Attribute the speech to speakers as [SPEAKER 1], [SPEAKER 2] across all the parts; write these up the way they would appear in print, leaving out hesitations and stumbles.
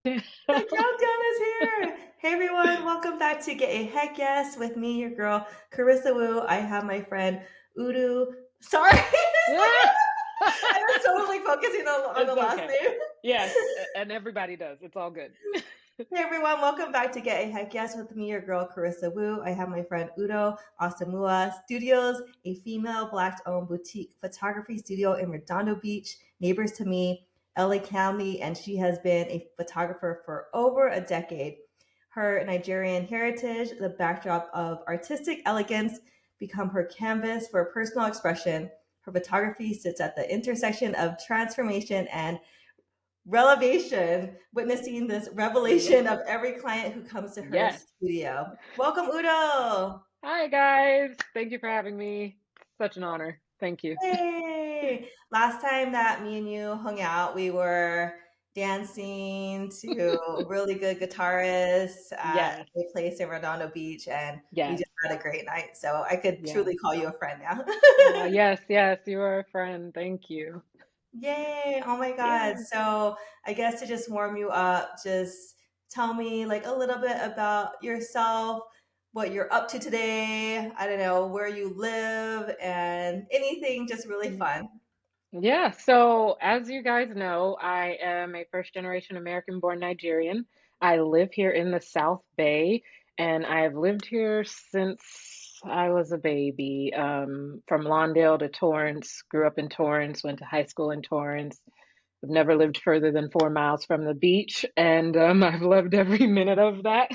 [SPEAKER 1] The countdown is here. Hey everyone, welcome back to Get a Heck Yes with me, your girl Carissa Wu. I have my friend Udo. Sorry, I was totally focusing on the
[SPEAKER 2] It's
[SPEAKER 1] last
[SPEAKER 2] okay.
[SPEAKER 1] name.
[SPEAKER 2] Yes, and everybody does. It's all good.
[SPEAKER 1] Hey everyone, welcome back to Get a Heck Yes with me, your girl Carissa Wu. I have my friend Udo Asomugha Studios, a female black-owned boutique photography studio in Redondo Beach, neighbors to me, LA County, and she has been a photographer for over a decade. Her Nigerian heritage, the backdrop of artistic elegance, become her canvas for personal expression. Her photography sits at the intersection of transformation and revelation, witnessing this revelation of every client who comes to her
[SPEAKER 2] Yes.
[SPEAKER 1] studio. Welcome, Udo.
[SPEAKER 2] Hi, guys. Thank you for having me. Such an honor. Thank you.
[SPEAKER 1] Hey, last time that me and you hung out, we were dancing to really good guitarists at
[SPEAKER 2] Yes.
[SPEAKER 1] a place in Redondo Beach, and we
[SPEAKER 2] Yes.
[SPEAKER 1] just had a great night. So I could
[SPEAKER 2] Yes.
[SPEAKER 1] truly call you a friend now.
[SPEAKER 2] Yes. Yes. You are a friend. Thank you.
[SPEAKER 1] Yay! Oh my God.
[SPEAKER 2] Yeah.
[SPEAKER 1] So I guess to just warm you up, just tell me like a little bit about yourself, what you're up to today. I don't know, where you live and anything just really fun.
[SPEAKER 2] Yeah. So, as you guys know, I am a first generation American born Nigerian. I live here in the South Bay, and I have lived here since I was a baby. From Lawndale to Torrance, grew up in Torrance, went to high school in Torrance. I've never lived further than 4 miles from the beach, and I've loved every minute of that.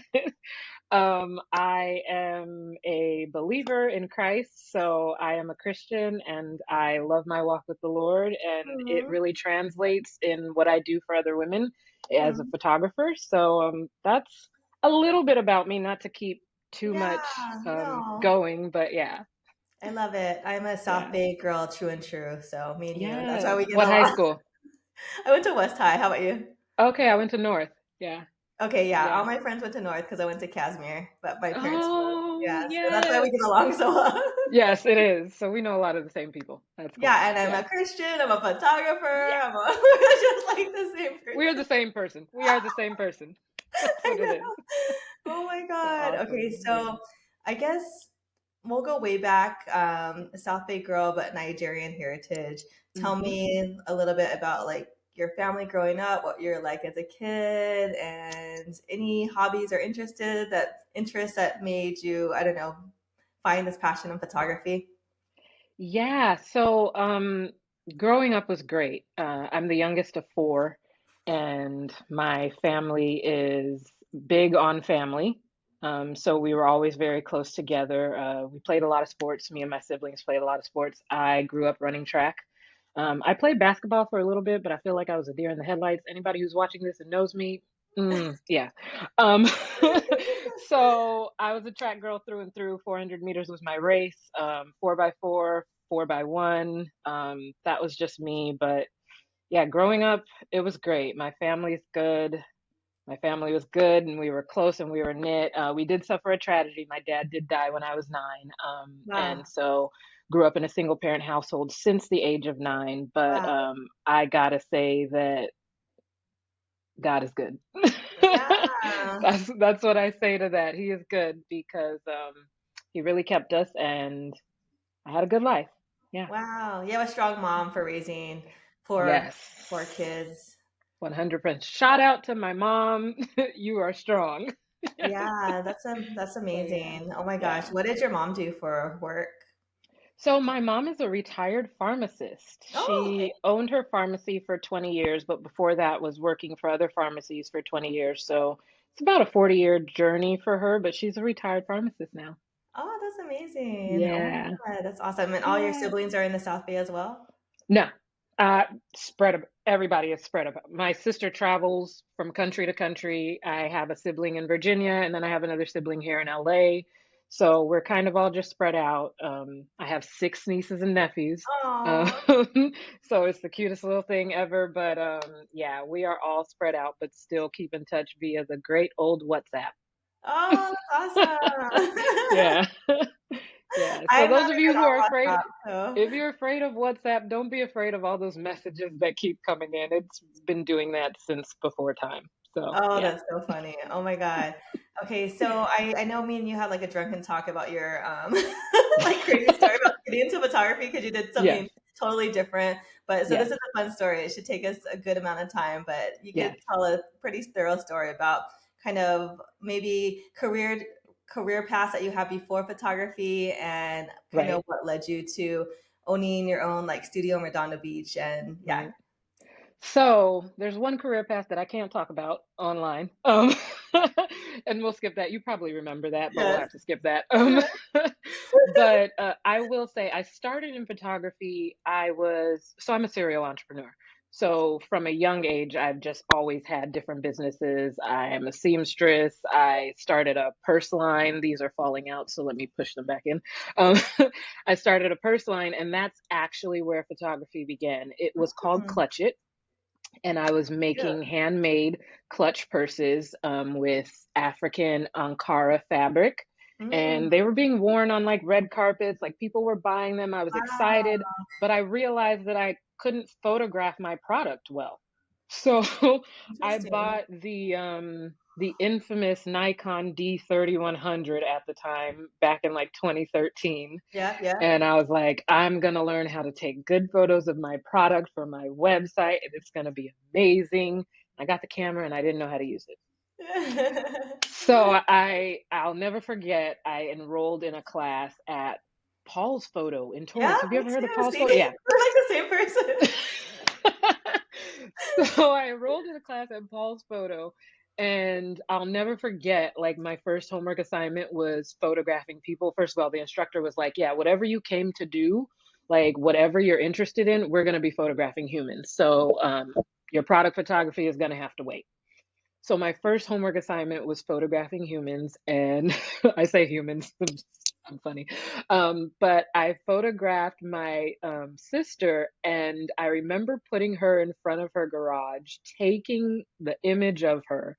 [SPEAKER 2] I am a believer in Christ, so I am a Christian and I love my walk with the Lord, and it
[SPEAKER 1] Mhm,
[SPEAKER 2] really translates in what I do for other women as a
[SPEAKER 1] mhm.
[SPEAKER 2] photographer. So that's a little bit about me, not to keep too much
[SPEAKER 1] Yeah, no,
[SPEAKER 2] going, but yeah,
[SPEAKER 1] I love it. I'm a South
[SPEAKER 2] yeah,
[SPEAKER 1] Bay girl, true and true. So me and you, that's why
[SPEAKER 2] yes.
[SPEAKER 1] we get
[SPEAKER 2] What high
[SPEAKER 1] along.
[SPEAKER 2] school?
[SPEAKER 1] I went to West High. How about you?
[SPEAKER 2] Okay, I went to North. Yeah,
[SPEAKER 1] Okay, yeah. All
[SPEAKER 2] yeah.
[SPEAKER 1] my friends went to North because I went to Casimir, but my parents moved.
[SPEAKER 2] Oh,
[SPEAKER 1] Yeah, so that's why we
[SPEAKER 2] yes.
[SPEAKER 1] get along so well.
[SPEAKER 2] Yes, it is. So we know a lot of the same people. That's cool.
[SPEAKER 1] Yeah, and I'm
[SPEAKER 2] Yeah.
[SPEAKER 1] a Christian, I'm a photographer,
[SPEAKER 2] Yeah.
[SPEAKER 1] we're just like the same
[SPEAKER 2] We are
[SPEAKER 1] person.
[SPEAKER 2] the same person. We are the same person. That's
[SPEAKER 1] I
[SPEAKER 2] what it
[SPEAKER 1] know.
[SPEAKER 2] is.
[SPEAKER 1] Oh my
[SPEAKER 2] So
[SPEAKER 1] God. Okay,
[SPEAKER 2] awesome. Yeah.
[SPEAKER 1] so I guess we'll go way back, South Bay girl, but Nigerian heritage. Tell
[SPEAKER 2] hmm
[SPEAKER 1] me a little bit about like your family growing up, what you're like as a kid, and any hobbies or interests that made you, I don't know, find this passion in photography.
[SPEAKER 2] Yeah. So growing up was great. I'm the youngest of four, and my family is big on family. So we were always very close together. We played a lot of sports. Me and my siblings played a lot of sports. I grew up running track. I played basketball for a little bit, but I feel like I was a deer in the headlights. Anybody who's watching this and knows me, yeah. Um, so I was a track girl through and through. 400 meters was my race. 4x4, 4x1. That was just me. But yeah, growing up, it was great. My family's good. My family was good, and we were close, and we were knit. We did suffer a tragedy. My dad did die when I was 9, and
[SPEAKER 1] Wow.
[SPEAKER 2] so grew up in a single parent household since the age of 9. But
[SPEAKER 1] Wow.
[SPEAKER 2] I gotta say that God is good.
[SPEAKER 1] Yeah.
[SPEAKER 2] That's what I say to that. He is good because he really kept us, and I had a good life. Yeah.
[SPEAKER 1] Wow. You have a strong mom for raising
[SPEAKER 2] Yes.
[SPEAKER 1] four kids.
[SPEAKER 2] 100%. Shout out to my mom. You are strong.
[SPEAKER 1] Yeah, that's
[SPEAKER 2] So yeah.
[SPEAKER 1] amazing. Oh my gosh.
[SPEAKER 2] Yeah.
[SPEAKER 1] What did your mom do for work?
[SPEAKER 2] So my mom is a retired pharmacist.
[SPEAKER 1] Oh, okay.
[SPEAKER 2] She owned her pharmacy for 20 years, but before that was working for other pharmacies for 20 years. So it's about a 40-year journey for her, but she's a retired pharmacist now.
[SPEAKER 1] Oh, that's amazing. Oh my
[SPEAKER 2] Yeah.
[SPEAKER 1] God, that's awesome. And all your
[SPEAKER 2] Yeah.
[SPEAKER 1] siblings are in the South Bay as well?
[SPEAKER 2] No. Everybody is spread about. My sister travels from country to country. I have a sibling in Virginia, and then I have another sibling here in LA. So we're kind of all just spread out. I have six nieces and nephews. Um,
[SPEAKER 1] Oh,
[SPEAKER 2] so it's the cutest little thing ever. But yeah, we are all spread out, but still keep in touch via the great old WhatsApp.
[SPEAKER 1] oh, that's awesome.
[SPEAKER 2] Yeah. Yeah. So
[SPEAKER 1] I'm
[SPEAKER 2] those
[SPEAKER 1] not
[SPEAKER 2] of you
[SPEAKER 1] even
[SPEAKER 2] who are
[SPEAKER 1] on
[SPEAKER 2] afraid,
[SPEAKER 1] WhatsApp, so
[SPEAKER 2] if you're afraid of WhatsApp, don't be afraid of all those messages that keep coming in. It's been doing that since before time. So
[SPEAKER 1] Oh,
[SPEAKER 2] yeah,
[SPEAKER 1] that's so funny. Oh my God. Okay, so I know me and you had like a drunken talk about your like crazy story about getting into photography because you did something
[SPEAKER 2] yes,
[SPEAKER 1] totally different. But so this
[SPEAKER 2] yes,
[SPEAKER 1] is a fun story. It should take us a good amount of time, but you could
[SPEAKER 2] yes,
[SPEAKER 1] tell a pretty thorough story about kind of maybe career paths that you had before photography and kind of
[SPEAKER 2] right,
[SPEAKER 1] what led you to owning your own like studio in Redondo Beach and yeah.
[SPEAKER 2] right. So there's one career path that I can't talk about online. And we'll skip that. You probably remember that, but we'll
[SPEAKER 1] Yes.
[SPEAKER 2] have to skip that. But I will say I started in photography. I'm a serial entrepreneur. So from a young age, I've just always had different businesses. I am a seamstress. I started a purse line. These are falling out, so let me push them back in. Um, I started a purse line, and that's actually where photography began. It was called
[SPEAKER 1] Mm,
[SPEAKER 2] Clutch It, and I was
[SPEAKER 1] yeah.
[SPEAKER 2] making handmade clutch purses with African Ankara fabric.
[SPEAKER 1] Mm,
[SPEAKER 2] And they were being worn on like red carpets, like people were buying them. I was
[SPEAKER 1] wow.
[SPEAKER 2] excited, but I realized that I couldn't photograph my product well. So I
[SPEAKER 1] Interesting.
[SPEAKER 2] bought the infamous Nikon D3100 at the time back in like 2013,
[SPEAKER 1] Yeah, yeah.
[SPEAKER 2] and I was like, I'm gonna learn how to take good photos of my product for my website, and it's gonna be amazing. I got the camera and I didn't know how to use it. So I'll never forget, I enrolled in a class at Paul's Photo in
[SPEAKER 1] Yeah,
[SPEAKER 2] Torrance. Have you
[SPEAKER 1] me
[SPEAKER 2] ever heard of
[SPEAKER 1] too.
[SPEAKER 2] Paul's
[SPEAKER 1] See,
[SPEAKER 2] Photo? Yeah.
[SPEAKER 1] we're like the same person.
[SPEAKER 2] So I enrolled in a class at Paul's Photo, and I'll never forget, like, my first homework assignment was photographing people. First of all, the instructor was like, yeah, whatever you came to do, like whatever you're interested in, we're going to be photographing humans. So your product photography is going to have to wait. So my first homework assignment was photographing humans, and I say humans, I'm funny. But I photographed my sister, and I remember putting her in front of her garage, taking the image of her,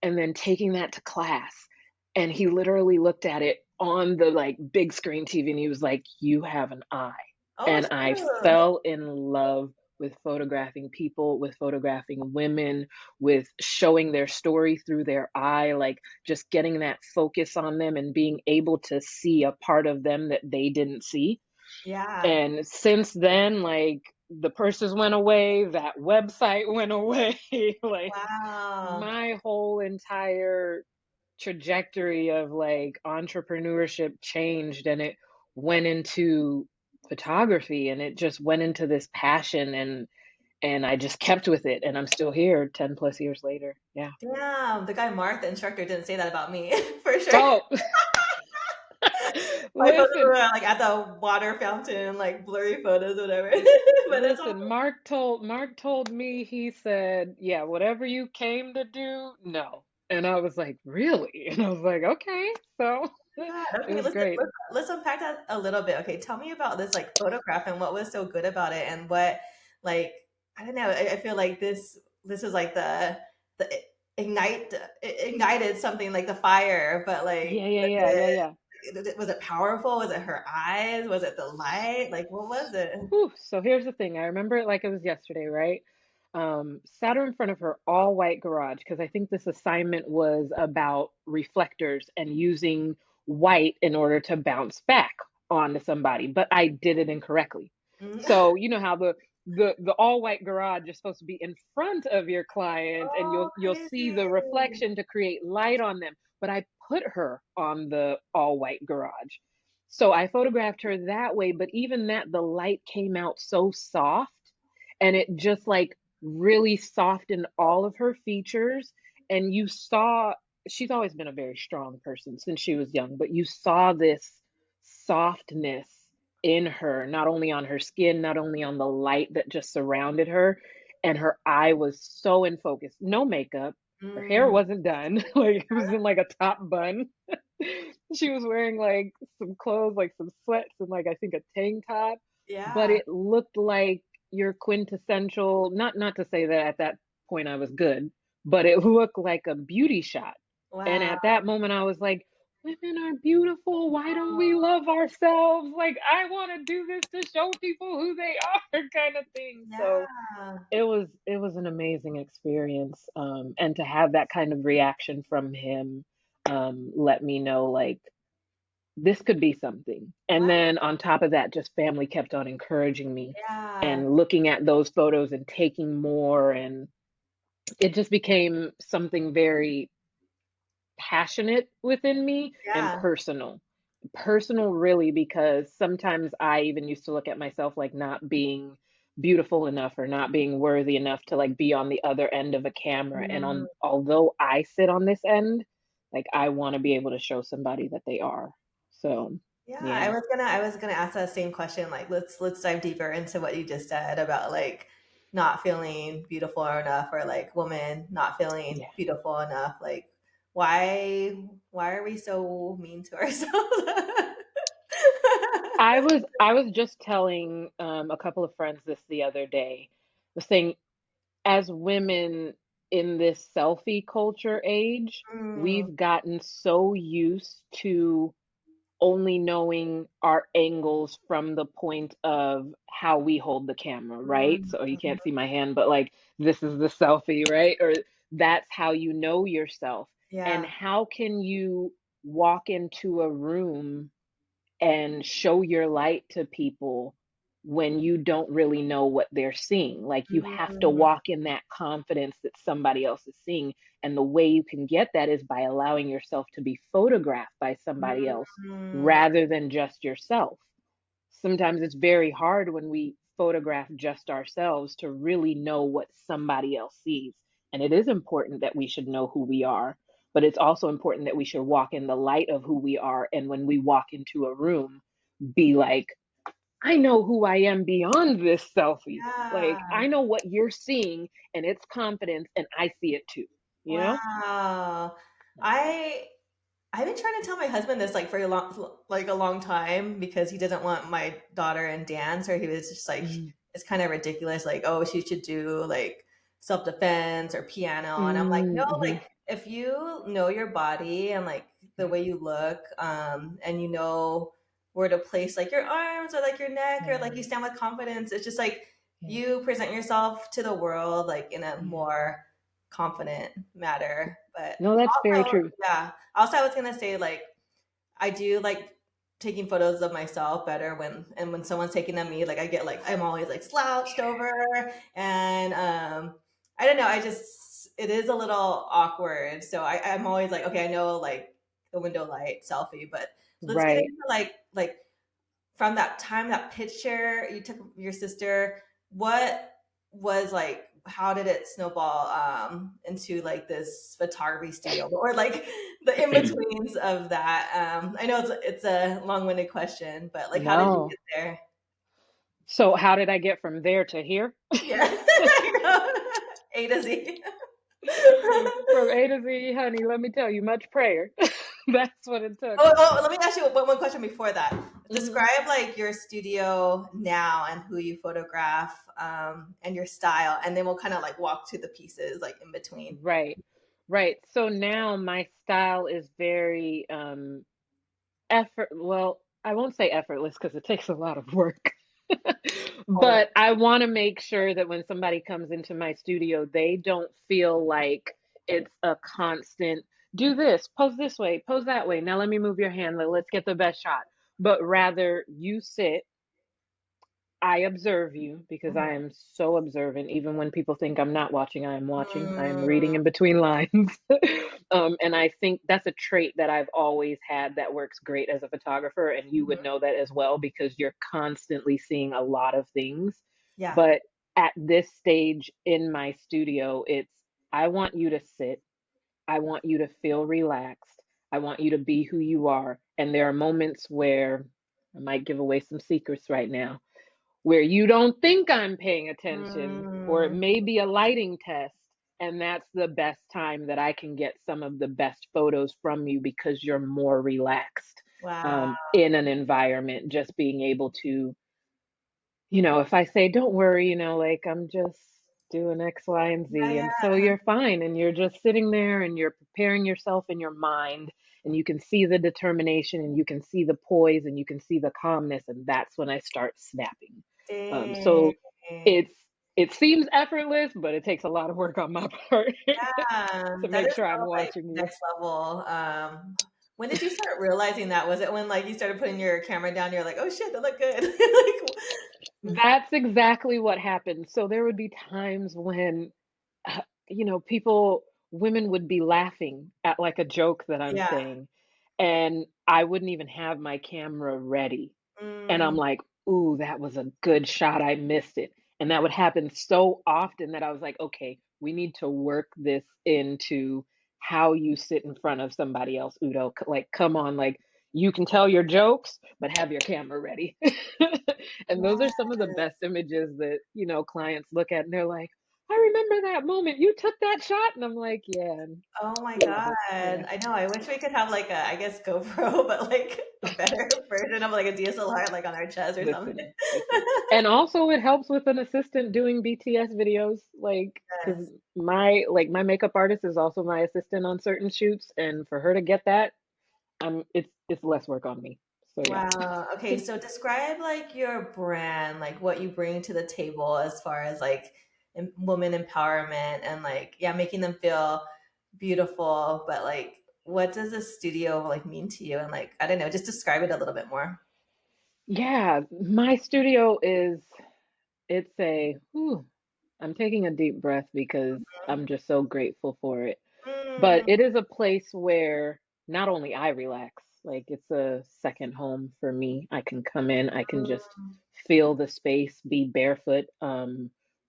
[SPEAKER 2] and then taking that to class. And he literally looked at it on the like big screen TV, and he was like, "You have an eye."
[SPEAKER 1] Oh,
[SPEAKER 2] And I
[SPEAKER 1] shoot.
[SPEAKER 2] fell in love with photographing people, with photographing women, with showing their story through their eye, like just getting that focus on them and being able to see a part of them that they didn't see.
[SPEAKER 1] Yeah.
[SPEAKER 2] And since then, like the purses went away, that website went away, like
[SPEAKER 1] Wow.
[SPEAKER 2] my whole entire trajectory of like entrepreneurship changed, and it went into photography, and it just went into this passion, and I just kept with it, and I'm still here 10 plus years later. Yeah.
[SPEAKER 1] Damn. The guy Mark, the instructor, didn't say that about me for sure.
[SPEAKER 2] Oh,
[SPEAKER 1] My photos
[SPEAKER 2] listen,
[SPEAKER 1] were like at the water fountain, like blurry photos, whatever. But that's
[SPEAKER 2] listen, Mark told me, he said, "Yeah, whatever you came to do, no." And I was like, "Really?" And I was like, "Okay." So,
[SPEAKER 1] God,
[SPEAKER 2] it
[SPEAKER 1] okay,
[SPEAKER 2] was great.
[SPEAKER 1] let's unpack that a little bit. Okay, tell me about this like photograph and what was so good about it and what like I don't know. I feel like this is like the ignited something like the fire, but
[SPEAKER 2] Yeah,
[SPEAKER 1] like
[SPEAKER 2] yeah, yeah, yeah, yeah.
[SPEAKER 1] was it powerful? Was it her eyes? Was it the light? Like what was it?
[SPEAKER 2] Whew, so here's the thing. I remember it like it was yesterday, right? Sat her in front of her all white garage because I think this assignment was about reflectors and using white in order to bounce back onto somebody, but I did it incorrectly.
[SPEAKER 1] Mm.
[SPEAKER 2] So you know how the all white garage is supposed to be in front of your client, and
[SPEAKER 1] Oh,
[SPEAKER 2] you'll see
[SPEAKER 1] crazy.
[SPEAKER 2] the reflection to create light on them, but I put her on the all white garage. So I photographed her that way, but even that, the light came out so soft, and it just like really softened all of her features. And you saw, she's always been a very strong person since she was young, but you saw this softness in her, not only on her skin, not only on the light that just surrounded her. And her eye was so in focus. No makeup. Her hair
[SPEAKER 1] Mm,
[SPEAKER 2] wasn't done. Like it was in like a top bun. She was wearing like some clothes, like some sweats and like I think a tank top, but
[SPEAKER 1] yeah.
[SPEAKER 2] it looked like your quintessential, not to say that at that point I was good, but it looked like a beauty shot. And
[SPEAKER 1] Wow.
[SPEAKER 2] at that moment I was like, women are beautiful. Why don't we love ourselves? Like, I want to do this to show people who they are, kind of thing. So
[SPEAKER 1] Yeah.
[SPEAKER 2] it was an amazing experience. And to have that kind of reaction from him, let me know like this could be something. And
[SPEAKER 1] Wow.
[SPEAKER 2] then on top of that, just family kept on encouraging me
[SPEAKER 1] Yeah.
[SPEAKER 2] and looking at those photos and taking more. And it just became something very passionate within me and
[SPEAKER 1] Yeah.
[SPEAKER 2] personal. Personal, really, because sometimes I even used to look at myself like not being beautiful enough or not being worthy enough to like be on the other end of a camera. And
[SPEAKER 1] Mm.
[SPEAKER 2] on although I sit on this end, like I want to be able to show somebody that they are. So,
[SPEAKER 1] Yeah,
[SPEAKER 2] yeah.
[SPEAKER 1] I was gonna ask that same question. Like, let's dive deeper into what you just said about like not feeling beautiful enough, or like women not feeling
[SPEAKER 2] Yeah.
[SPEAKER 1] beautiful enough. Like, why are we so mean to ourselves?
[SPEAKER 2] I was just telling a couple of friends this the other day. Was saying as women in this selfie culture age,
[SPEAKER 1] Mm,
[SPEAKER 2] we've gotten so used to only knowing our angles from the point of how we hold the camera, right?
[SPEAKER 1] mm,
[SPEAKER 2] So you
[SPEAKER 1] mhm.
[SPEAKER 2] can't see my hand, but like this is the selfie, right? Or that's how you know yourself. And
[SPEAKER 1] Yeah.
[SPEAKER 2] how can you walk into a room and show your light to people when you don't really know what they're seeing? Like you have to
[SPEAKER 1] Mm,
[SPEAKER 2] walk in that confidence that somebody else is seeing. And the way you can get that is by allowing yourself to be photographed by somebody else
[SPEAKER 1] mm,
[SPEAKER 2] rather than just yourself. Sometimes it's very hard when we photograph just ourselves to really know what somebody else sees. And it is important that we should know who we are, but it's also important that we should walk in the light of who we are. And when we walk into a room, be like, I know who I am beyond this selfie.
[SPEAKER 1] yeah.
[SPEAKER 2] Like, I know what you're seeing, and it's confidence, and I see it too, you know?
[SPEAKER 1] Wow. I I've been trying to tell my husband this like for a long time, because he doesn't want my daughter in dance, or he was just like,
[SPEAKER 2] Mm,
[SPEAKER 1] it's kind of ridiculous, like, oh, she should do like self defense or piano, and I'm like, no,
[SPEAKER 2] mm-hmm.
[SPEAKER 1] like if you know your body and like the
[SPEAKER 2] Yeah,
[SPEAKER 1] way you look, and you know where to place like your arms or like your neck, or
[SPEAKER 2] yeah,
[SPEAKER 1] like you stand with confidence, it's just like
[SPEAKER 2] yeah,
[SPEAKER 1] you present yourself to the world like in a
[SPEAKER 2] yeah.
[SPEAKER 1] more confident matter. But
[SPEAKER 2] No, that's very
[SPEAKER 1] also,
[SPEAKER 2] true.
[SPEAKER 1] yeah. Also, I was gonna say like I do like taking photos of myself better when someone's taking them me. Like I get like I'm always like slouched over, and I don't know. I just it is a little awkward. So I'm always like, okay, I know like the window light selfie, but let's get
[SPEAKER 2] Right.
[SPEAKER 1] into like from that time, that picture you took of your sister, what was like, how did it snowball into like this photography studio, or like the in-betweens of that? I know it's a long-winded question, but like how did you
[SPEAKER 2] No.
[SPEAKER 1] get there?
[SPEAKER 2] So how did I get from there to here?
[SPEAKER 1] Yeah. I know. A to Z.
[SPEAKER 2] From A to Z, honey, let me tell you, much prayer. That's what it took.
[SPEAKER 1] Let me ask you one question before that.
[SPEAKER 2] Hmm.
[SPEAKER 1] Describe like your studio now and who you photograph, and your style, and then we'll kind of like walk to the pieces like in between.
[SPEAKER 2] Right. Right. So now my style is very well, I won't say effortless because it takes a lot of work.
[SPEAKER 1] Always.
[SPEAKER 2] But I want to make sure that when somebody comes into my studio, they don't feel like it's a constant do this, pose this way, pose that way. Now let me move your hand. Let's get the best shot. But rather, you sit, I observe you because I
[SPEAKER 1] Mhm.
[SPEAKER 2] am so observant. Even when people think I'm not watching, I am watching. I am
[SPEAKER 1] Mm,
[SPEAKER 2] reading in between lines. And I think that's a trait that I've always had that works great as a photographer. And you would
[SPEAKER 1] mhm.
[SPEAKER 2] know that as well because you're constantly seeing a lot of things.
[SPEAKER 1] Yeah.
[SPEAKER 2] But at this stage in my studio, I want you to sit, I want you to feel relaxed, I want you to be who you are. And there are moments where I might give away some secrets right now where you don't think I'm paying attention, or it
[SPEAKER 1] Mm,
[SPEAKER 2] may be a lighting test. And that's the best time that I can get some of the best photos from you because you're more relaxed
[SPEAKER 1] wow.
[SPEAKER 2] in an environment, just being able to, if I say, don't worry, like I'm just doing X, Y, and
[SPEAKER 1] Yeah,
[SPEAKER 2] Z. And so
[SPEAKER 1] yeah.
[SPEAKER 2] you're fine and you're just sitting there and you're preparing yourself in your mind and you can see the determination and you can see the poise and you can see the calmness. And that's when I start snapping.
[SPEAKER 1] Dang.
[SPEAKER 2] So it's, it seems effortless, but it takes a lot of work on my part to
[SPEAKER 1] That
[SPEAKER 2] make
[SPEAKER 1] is
[SPEAKER 2] sure I'm
[SPEAKER 1] so, like,
[SPEAKER 2] watching you.
[SPEAKER 1] next level. When did you start realizing that? Was it when, like, you started putting your camera down, you're like, "Oh shit, that look good." Like,
[SPEAKER 2] That's exactly what happened. So there would be times when people, women would be laughing at like a joke that I'm
[SPEAKER 1] yeah.
[SPEAKER 2] saying, and I wouldn't even have my camera ready. And I'm
[SPEAKER 1] Mm,
[SPEAKER 2] like, "Ooh, that was a good shot. I missed it." And that would happen so often that I was like, "Okay, we need to work this into how you sit in front of somebody else, Udo. Like, come on, like you can tell your jokes, but have your camera ready." And those are some of the best
[SPEAKER 1] yes.
[SPEAKER 2] images that, clients look at and they're like, "I remember that moment. You took that shot." And I'm like, "Yeah, and
[SPEAKER 1] Oh my
[SPEAKER 2] I love
[SPEAKER 1] god.
[SPEAKER 2] it." Yeah.
[SPEAKER 1] I know, I wish we could have, like, a I guess, GoPro, but, like, a better version of, like, a DSLR, like, on our chest or something.
[SPEAKER 2] Listen, listen. And also it helps with an assistant doing BTS videos, like, because
[SPEAKER 1] Yes.
[SPEAKER 2] my makeup artist is also my assistant on certain shoots, and for her to get that, it's less work on me. So yeah.
[SPEAKER 1] Wow. Okay, so describe like your brand, like what you bring to the table as far as like woman empowerment and like yeah, making them feel beautiful, but like what does a studio like mean to you? And like I don't know, just describe it a little bit more.
[SPEAKER 2] Yeah, my studio is it's a whew, I'm taking a deep breath because I'm just so grateful for it. But
[SPEAKER 1] Mm,
[SPEAKER 2] it is a place where not only I relax, like it's a second home for me. I can come in, I can just
[SPEAKER 1] mm,
[SPEAKER 2] feel the space, be barefoot,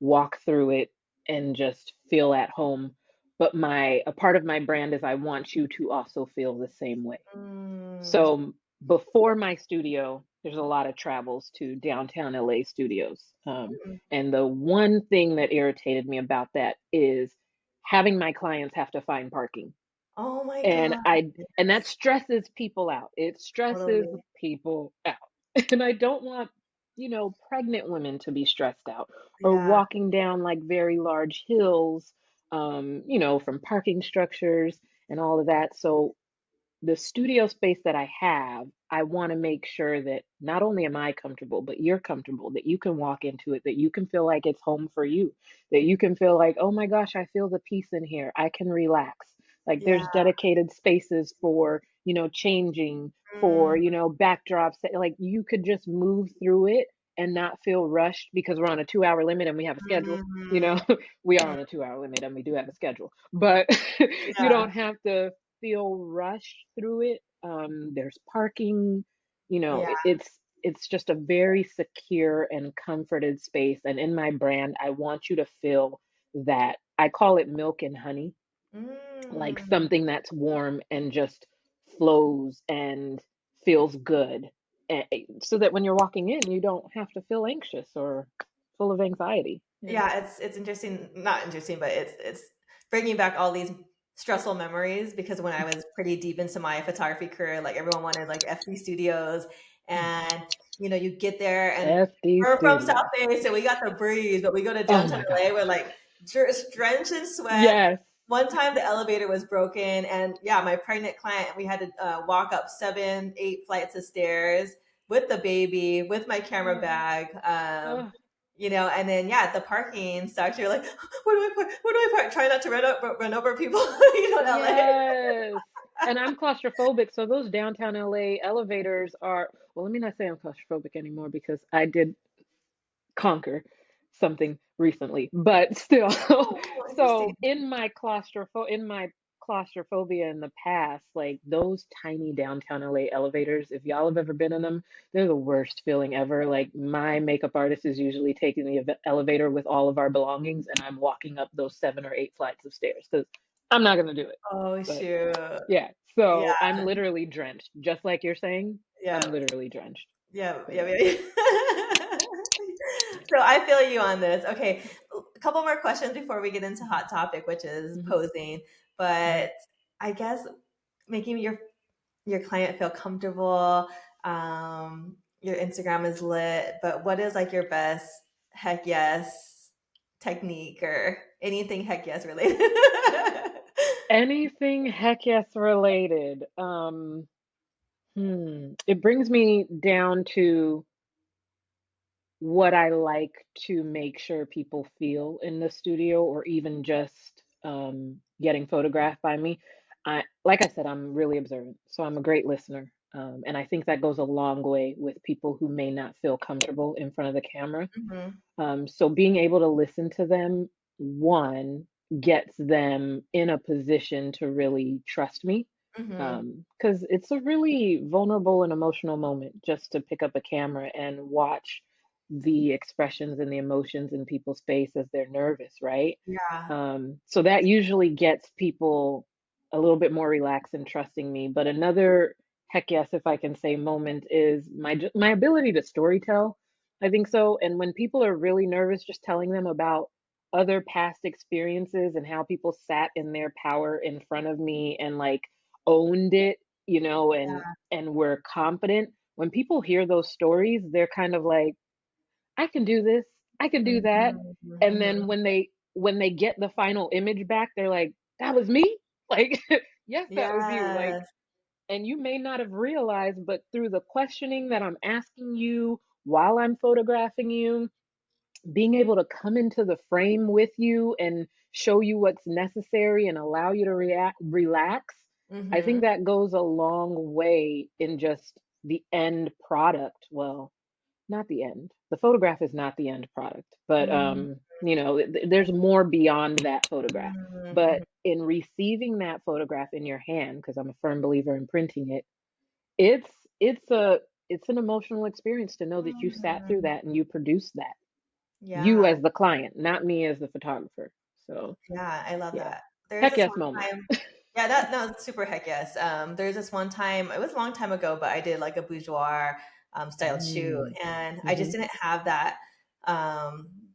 [SPEAKER 2] walk through it, and just feel at home. But a part of my brand is I want you to also feel the same way.
[SPEAKER 1] mm,
[SPEAKER 2] So before my studio, there's a lot of travels to downtown LA studios.
[SPEAKER 1] mm.
[SPEAKER 2] And the one thing that irritated me about that is having my clients have to find parking.
[SPEAKER 1] Oh my
[SPEAKER 2] And
[SPEAKER 1] God.
[SPEAKER 2] that
[SPEAKER 1] Yes,
[SPEAKER 2] stresses people out. It stresses
[SPEAKER 1] totally.
[SPEAKER 2] people out. And I don't want, pregnant women to be stressed out or
[SPEAKER 1] Yeah.
[SPEAKER 2] walking down like very large hills, from parking structures and all of that. So the studio space that I have, I want to make sure that not only am I comfortable, but you're comfortable, that you can walk into it, that you can feel like it's home for you, that you can feel like, oh my gosh, I feel the peace in here. I can relax. Like
[SPEAKER 1] Yeah.
[SPEAKER 2] there's dedicated spaces for, changing, for,
[SPEAKER 1] Mm,
[SPEAKER 2] backdrops that like you could just move through it and not feel rushed because we're on a 2 hour limit and we have a schedule. You know,
[SPEAKER 1] mm,
[SPEAKER 2] we are
[SPEAKER 1] mm.
[SPEAKER 2] on a 2 hour limit and we do have a schedule, but you
[SPEAKER 1] Yeah.
[SPEAKER 2] don't have to feel rushed through it. There's parking,
[SPEAKER 1] Yeah.
[SPEAKER 2] it's just a very secure and comforted space. And in my brand, I want you to feel that I call it milk and honey, like
[SPEAKER 1] Mm.
[SPEAKER 2] something that's warm and just flows and feels good. So that when you're walking in, you don't have to feel anxious or full of anxiety. Yeah.
[SPEAKER 1] Yeah, it's interesting, not interesting, but it's bringing back all these stressful memories because when I was pretty deep into my photography career, like everyone wanted like FD studios, and you get there and
[SPEAKER 2] FD
[SPEAKER 1] we're from South
[SPEAKER 2] Studio.
[SPEAKER 1] Bay, so we got the breeze, but we go to
[SPEAKER 2] Oh
[SPEAKER 1] downtown
[SPEAKER 2] my
[SPEAKER 1] LA,
[SPEAKER 2] gosh.
[SPEAKER 1] we're like drenched in sweat.
[SPEAKER 2] Yes.
[SPEAKER 1] One time the elevator was broken, and yeah, my pregnant client, we had to walk up 7, 8 flights of stairs with the baby, with my camera
[SPEAKER 2] Oh,
[SPEAKER 1] bag.
[SPEAKER 2] oh.
[SPEAKER 1] And then yeah, the parking sucks. You're like, where do I park? Where do I park? Try not to run over people, in LA.
[SPEAKER 2] Yes. And I'm claustrophobic, so those downtown LA elevators are, well, let me not say I'm claustrophobic anymore because I did conquer something recently, but still.
[SPEAKER 1] Oh, interesting.
[SPEAKER 2] So in my claustrophobia in the past, like those tiny downtown LA elevators, if y'all have ever been in them, they're the worst feeling ever. Like my makeup artist is usually taking the elevator with all of our belongings, and I'm walking up those 7 or 8 flights of stairs because I'm not gonna do it.
[SPEAKER 1] Oh
[SPEAKER 2] But
[SPEAKER 1] shoot.
[SPEAKER 2] yeah,
[SPEAKER 1] Yeah,
[SPEAKER 2] so I'm literally drenched, just like you're saying. I'm
[SPEAKER 1] yeah,
[SPEAKER 2] literally drenched.
[SPEAKER 1] yeah,
[SPEAKER 2] So
[SPEAKER 1] yeah,
[SPEAKER 2] yeah.
[SPEAKER 1] yeah. So I feel you on this. Okay, a couple more questions before we get into hot topic, which is
[SPEAKER 2] Mhm,
[SPEAKER 1] posing.
[SPEAKER 2] mhm.
[SPEAKER 1] But I guess making your client feel comfortable. Your Instagram is lit, but what is like your best heck yes technique or anything heck yes related?
[SPEAKER 2] Anything heck yes related. It brings me down to what I like to make sure people feel in the studio or even just getting photographed by me. Like I said, I'm really observant, so I'm a great listener. And I think that goes a long way with people who may not feel comfortable in front of the camera.
[SPEAKER 1] Mhm,
[SPEAKER 2] So being able to listen to them, one, gets them in a position to really trust me.
[SPEAKER 1] mhm.
[SPEAKER 2] Because it's a really vulnerable and emotional moment just to pick up a camera and watch the expressions and the emotions in people's face as they're nervous, right?
[SPEAKER 1] Yeah.
[SPEAKER 2] So that usually gets people a little bit more relaxed and trusting me. But another heck yes, if I can say, moment is my ability to storytell. I think so. And when people are really nervous, just telling them about other past experiences and how people sat in their power in front of me and like owned it, and were confident. When people hear those stories, they're kind of like, I can do this. I can do that.
[SPEAKER 1] Mhm,
[SPEAKER 2] And then
[SPEAKER 1] mhm.
[SPEAKER 2] when they get the final image back, they're like, that was me? Like, yes, that was you. Like,
[SPEAKER 1] Yes.
[SPEAKER 2] and you may not have realized, but through the questioning that I'm asking you while I'm photographing you, being able to come into the frame with you and show you what's necessary and allow you to relax, I think
[SPEAKER 1] Mhm,
[SPEAKER 2] that goes a long way in just the end product. Well, not the end. The photograph is not the end product, but
[SPEAKER 1] mhm,
[SPEAKER 2] there's more beyond that photograph.
[SPEAKER 1] mhm,
[SPEAKER 2] But
[SPEAKER 1] mhm.
[SPEAKER 2] in receiving that photograph in your hand, because I'm a firm believer in printing it, it's it's a it's an emotional experience to know that you sat through
[SPEAKER 1] Mhm.
[SPEAKER 2] that and you produced that. You
[SPEAKER 1] Yeah.
[SPEAKER 2] as the client, not me as the photographer. So
[SPEAKER 1] Yeah, I love
[SPEAKER 2] yeah,
[SPEAKER 1] that. There's
[SPEAKER 2] heck
[SPEAKER 1] this
[SPEAKER 2] yes
[SPEAKER 1] one
[SPEAKER 2] moment.
[SPEAKER 1] time. Yeah, that no, super heck yes. There's this one time, it was a long time ago, but I did like a boudoir style shoot,
[SPEAKER 2] Mm.
[SPEAKER 1] and I just
[SPEAKER 2] Hmm.
[SPEAKER 1] didn't have that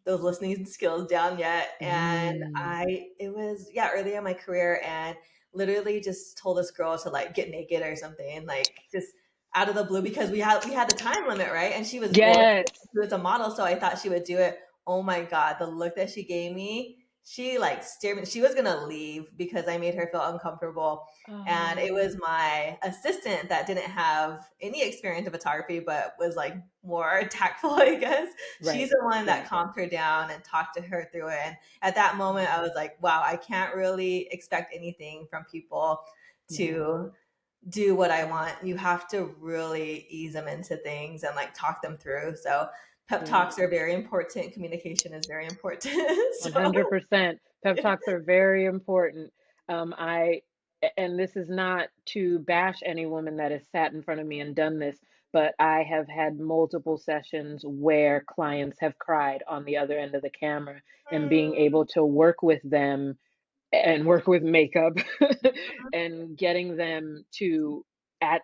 [SPEAKER 1] those listening skills down yet. And
[SPEAKER 2] Mm.
[SPEAKER 1] it was, yeah, early in my career, and literally just told this girl to like get naked or something, like just out of the blue, because we had the time limit, right? And she was gorgeous.
[SPEAKER 2] Yes.
[SPEAKER 1] She was a model, so I thought she would do it. Oh my God, the look that she gave me, she like stared me. She was gonna leave because I made her feel uncomfortable. And it
[SPEAKER 2] Oh,
[SPEAKER 1] was my assistant that didn't have any experience in photography, but was like more tactful, I guess. She's
[SPEAKER 2] right,
[SPEAKER 1] the one that
[SPEAKER 2] right.
[SPEAKER 1] calmed her down and talked to her through it. And at that moment, I was like, wow, I can't really expect anything from people
[SPEAKER 2] Yeah,
[SPEAKER 1] to do what I want. You have to really ease them into things and like talk them through. So pep
[SPEAKER 2] yeah.
[SPEAKER 1] talks are very important. Communication is very important. So
[SPEAKER 2] 100%. Pep
[SPEAKER 1] yeah.
[SPEAKER 2] talks are very important. And this is not to bash any woman that has sat in front of me and done this, but I have had multiple sessions where clients have cried on the other end of the camera, and being able to work with them and work with makeup and getting them to, at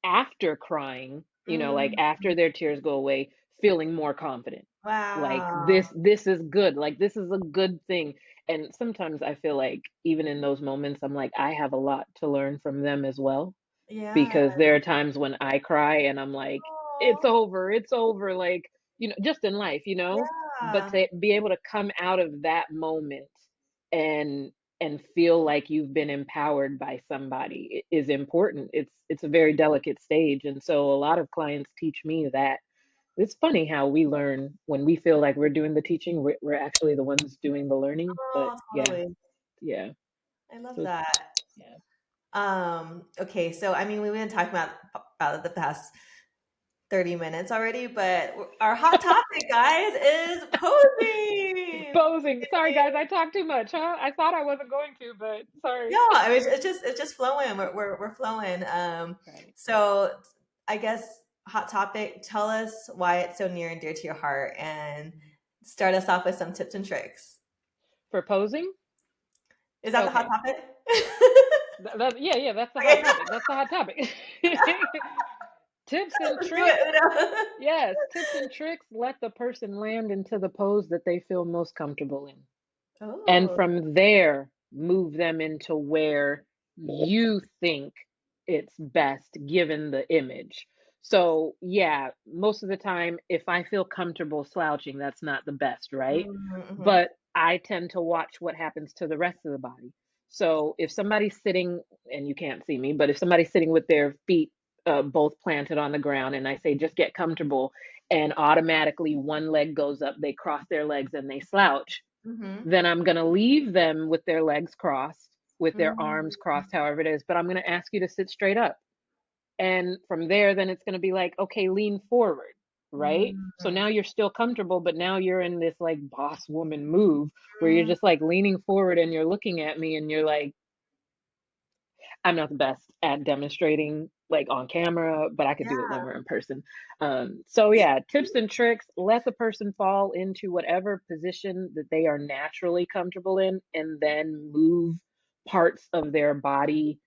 [SPEAKER 2] after crying, like
[SPEAKER 1] Mm.
[SPEAKER 2] after their tears go away, feeling more confident. Like
[SPEAKER 1] Wow.
[SPEAKER 2] this is good. Like this is a good thing. And sometimes I feel like even in those moments, I'm like, I have a lot to learn from them as well,
[SPEAKER 1] Yeah.
[SPEAKER 2] because there are times when I cry and I'm like,
[SPEAKER 1] Oh,
[SPEAKER 2] it's over, like, just in life, but
[SPEAKER 1] yeah.
[SPEAKER 2] to be able to come out of that moment and feel like you've been empowered by somebody is important. It's a very delicate stage. And so a lot of clients teach me that it's funny how we learn when we feel like we're doing the teaching, we're actually the ones doing the learning. But
[SPEAKER 1] Oh,
[SPEAKER 2] yeah,
[SPEAKER 1] totally.
[SPEAKER 2] yeah.
[SPEAKER 1] I love
[SPEAKER 2] So
[SPEAKER 1] that.
[SPEAKER 2] yeah.
[SPEAKER 1] Okay, so I mean, we've been talking about the past 30 minutes already, but our hot topic, guys, is posing.
[SPEAKER 2] Posing. Sorry guys, I talked too much, huh? I thought I wasn't going to, but sorry.
[SPEAKER 1] Yeah, I mean, it's just flowing. We're flowing.
[SPEAKER 2] Right.
[SPEAKER 1] So I guess hot topic. Tell us why it's so near and dear to your heart, and start us off with some tips and tricks.
[SPEAKER 2] For posing?
[SPEAKER 1] Is that the hot
[SPEAKER 2] Okay.
[SPEAKER 1] topic?
[SPEAKER 2] Yeah, yeah, that's the hot
[SPEAKER 1] Okay,
[SPEAKER 2] topic. That's the hot topic. Tips and
[SPEAKER 1] let's do
[SPEAKER 2] tricks.
[SPEAKER 1] it, Udo.
[SPEAKER 2] Yes, tips and tricks let the person land into the pose that they feel most comfortable in. And
[SPEAKER 1] Oh,
[SPEAKER 2] from there, move them into where you think it's best given the image. So, yeah, most of the time, if I feel comfortable slouching, that's not the best, right?
[SPEAKER 1] Mm-hmm.
[SPEAKER 2] But I tend to watch what happens to the rest of the body. So if somebody's sitting, and you can't see me, but if somebody's sitting with their feet both planted on the ground, and I say, just get comfortable, and automatically one leg goes up, they cross their legs and they slouch,
[SPEAKER 1] Mm-hmm.
[SPEAKER 2] then I'm going to leave them with their legs crossed, with their
[SPEAKER 1] Mm-hmm.
[SPEAKER 2] arms crossed, however it is, but I'm going to ask you to sit straight up. And from there, then it's going to be like, okay, lean forward, right? So now you're still comfortable, but now you're in this like boss woman move where you're just like leaning forward and you're looking at me and you're like, I'm not the best at demonstrating like on camera, but I could do it when
[SPEAKER 1] Yeah.
[SPEAKER 2] we're in person. So yeah, tips and tricks, let the person fall into whatever position that they are naturally comfortable in, and then move parts of their body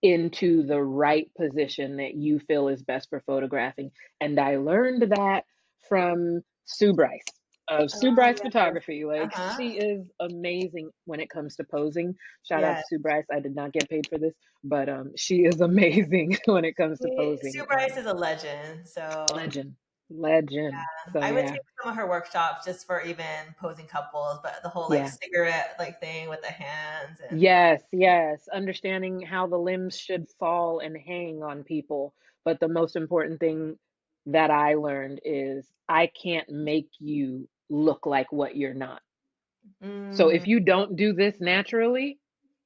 [SPEAKER 2] into the right position that you feel is best for photographing. And I learned that from Sue Bryce of Sue
[SPEAKER 1] Oh,
[SPEAKER 2] Bryce
[SPEAKER 1] yes.
[SPEAKER 2] Photography. Like
[SPEAKER 1] Uh-huh.
[SPEAKER 2] she is amazing when it comes to posing. Shout out
[SPEAKER 1] Yeah.
[SPEAKER 2] to Sue Bryce. I did not get paid for this, but she is amazing when it comes to
[SPEAKER 1] Sue
[SPEAKER 2] posing.
[SPEAKER 1] Bryce is a legend, so
[SPEAKER 2] Legend, legend. So
[SPEAKER 1] I would
[SPEAKER 2] yeah,
[SPEAKER 1] take some of her workshops just for even posing couples, but the whole like
[SPEAKER 2] yeah.
[SPEAKER 1] cigarette like thing with the hands and
[SPEAKER 2] Yes, yes. Understanding how the limbs should fall and hang on people. But the most important thing that I learned is I can't make you look like what you're not. So
[SPEAKER 1] mm,
[SPEAKER 2] if you don't do this naturally,